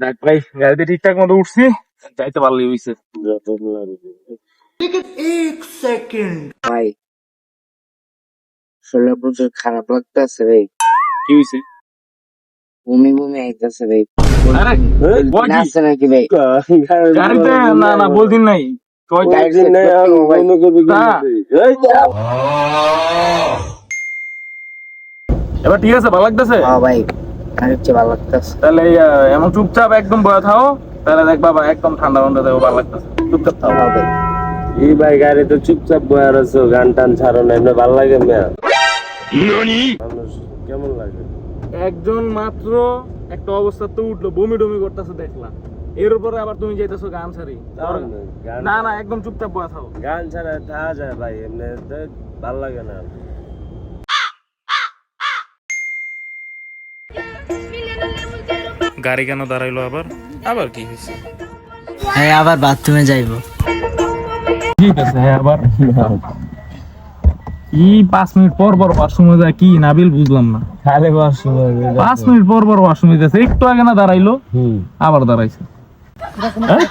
দেখ ভাই, গাড়িতে ঠিকঠাক মতো উঠছি, যাইতে পারলেই হইছে। ভাই শরীর প্রচুর খারাপ লাগতেছে ভাই, কি হইছে? বমি বমি আইতেছে ভাই। আরে বল কি? আছে নাকি ভাই? গাড়িতে না না বলদিন নাই কই গাড়িতে নাই আর বমি করবি না। এবার ঠিক আছে, ভালো লাগতেছে? হ্যাঁ ভাই, গাড়ির চেয়ে ভালো লাগতেছে। তাহলে এমন চুপচাপ একদম বয়ে থাও, তাহলে দেখবা ভাই একদম ঠান্ডা ঠান্ডা দেবো, ভালো লাগতেছে। চুপচাপ থাও। হ্যাঁ ভাই, এই ভাই গাড়িতে চুপচাপ বয়ে আছো, গান টান ছাড়ো না, এমনি ভালো লাগে মেয়া? মানুষ কেমন লাগে? একজন মাত্র একটা অবস্থা তো উঠলো, বমি টমি করতেছে দেখলাম, এর উপরে আবার তুমি যাইতেছো গান ছাড়ি। না না, একদম চুপচাপ বয়ে থাও। গান ছাড়া থাকা যায় ভাই, এমনি ভালো লাগে না। গাড়ি কেন দাঁড়াইলো আবার? আবার কি হয়েছে? হ্যাঁ আবার বাথরুমে যাইবো। ঠিক আছে, হ্যাঁ আবার কি 5 মিনিট পর পর ওয়াশরুমে যায় কি নাবিল, বুঝলাম না। খালি ওয়াশরুম 5 মিনিট পর পর ওয়াশরুমে যাচ্ছে, একটু আগে না দাঁড়াইলো, আবার দাঁড়াইছে। হ্যাঁ?